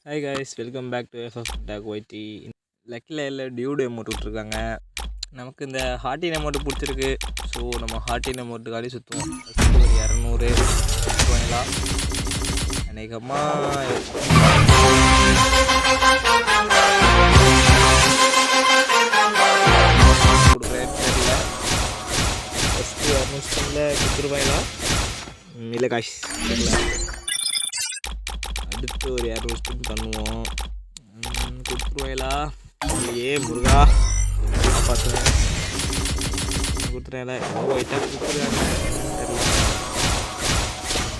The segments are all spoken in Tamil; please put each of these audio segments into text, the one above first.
Hi guys, welcome back to FF talk YT. லக்கில் எல்லாம் டியூடு அமௌண்ட் விட்ருக்காங்க. நமக்கு இந்த ஹார்டின் அமௌண்ட்டு பிடிச்சிருக்கு. ஸோ நம்ம ஹார்டின் அமௌண்ட்டு காடி சுற்றுவோம். ஃபஸ்ட்டு ஒரு 200 சுற்றுவாங்களா அநேகமாக கொடுக்குறேன்னு தெரியல. ஃபஸ்ட்டு 200 ஸ்பின்னில் கொடுத்துருவாங்களா இல்லை காய்ஸ் தெரியல. அடுத்து ஒரு 200 ஸ்பின் பண்ணுவோம். கொடுத்துருவாங்களா இல்லையே முருகா பார்த்துங்க. கொடுத்துருவாங்களா எவ்வளோ ஐட்டம் கொடுத்துருக்காங்க தெரியல.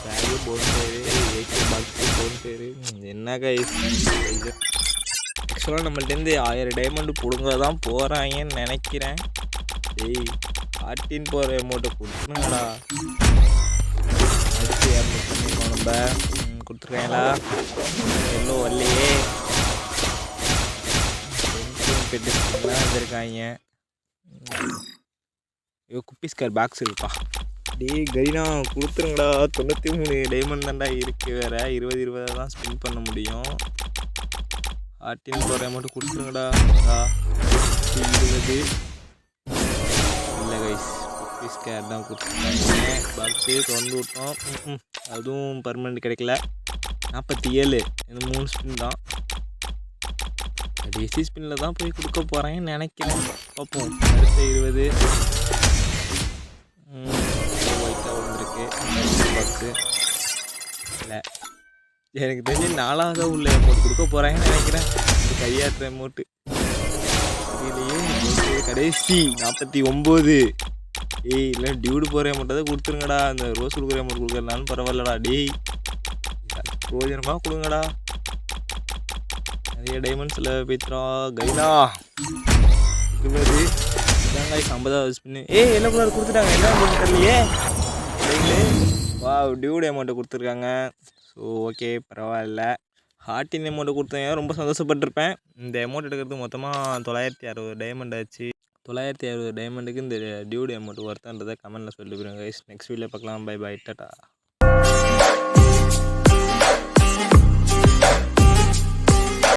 பேகு போன் பேரு, ஏகே பாக்ஸு போன் பேரு என்ன கைஸ். ஆக்சுவலாக நம்மள்டேருந்து 1000 டைமண்டு பிடுங்க தான் போகிறாங்கன்னு நினைக்கிறேன். டேய் ஹார்டின் போகிற அமௌண்ட்டை கொடுத்துருங்கடா. அடுத்து 200 பண்ணியிருக்கோம் நம்ம. கொடுத்துருக்காங்களா எல்லோ வரலையே. பெட்டுலாம் வந்திருக்காங்க. ஐயோ குப்பிஸ்கார் பாக்ஸ் இருக்குப்பா. டே கரீனா கொடுத்துருங்கடா. 93 டைமண்ட் தான்டா இருக்குது. வேறு 20 தான் ஸ்பெண்ட் பண்ண முடியும். ஹார்டின் போகிற மட்டும் கொடுத்துருங்கடா. 20 இல்லை கைஸ், குப்பிஸ்கார் தான் கொடுத்துருக்காங்க. பாக்ஸு திறந்து விட்டோம். அதுவும் பர்மனெண்ட் கிடைக்கல. 47 இந்த 3 ஸ்பின் தான். கடைசி ஸ்பின்னில் தான் போய் கொடுக்க போகிறேன்னு நினைக்கிறேன். பார்ப்போம். அடுத்த 20 ஒயிட்டாக வந்துருக்கு பாக்ஸு. இல்லை எனக்கு தெரிஞ்சு 4வது உள்ள அமௌண்ட் கொடுக்க போகிறேன்னு நினைக்கிறேன். இந்த கையாட்டுற அமௌண்ட்டு இதுலேயே கடைசி 49. ஏய் இல்லை டியூடு போகிற அமௌண்ட்டை தான் கொடுத்துருங்கடா. அந்த ரோஸ் கொடுக்குற அமௌண்ட் கொடுக்குறதுனாலும் பரவாயில்லடா. டேய் பிரோஜனமாக கொடுங்கடா. நிறைய டைமண்ட்ஸில் பேத்துறா கைனா. 20 இதாங்க 50வது ஸ்பின்னு. எல்லாம் கலர் கொடுத்துட்டாங்க. என்ன அமௌண்ட் தெரியலையே. வா டியூடு அமௌண்ட்டை கொடுத்துருக்காங்க. ஸோ ஓகே பரவாயில்ல. ஹார்டின் அமௌண்ட்டை கொடுத்தாங்க ரொம்ப சந்தோஷப்பட்டிருப்பேன். இந்த அமௌண்ட் எடுக்கிறது மொத்தமாக 960 டைமண்ட் ஆச்சு. 960 டைமண்டுக்கு இந்த டியூடு அமௌண்ட் ஒர்த்தான்றதை கமெண்ட்டில் சொல்லிவிடுங்க கைஸ். நெக்ஸ்ட் வீடியோவில் பார்க்கலாம். Bye bye tata.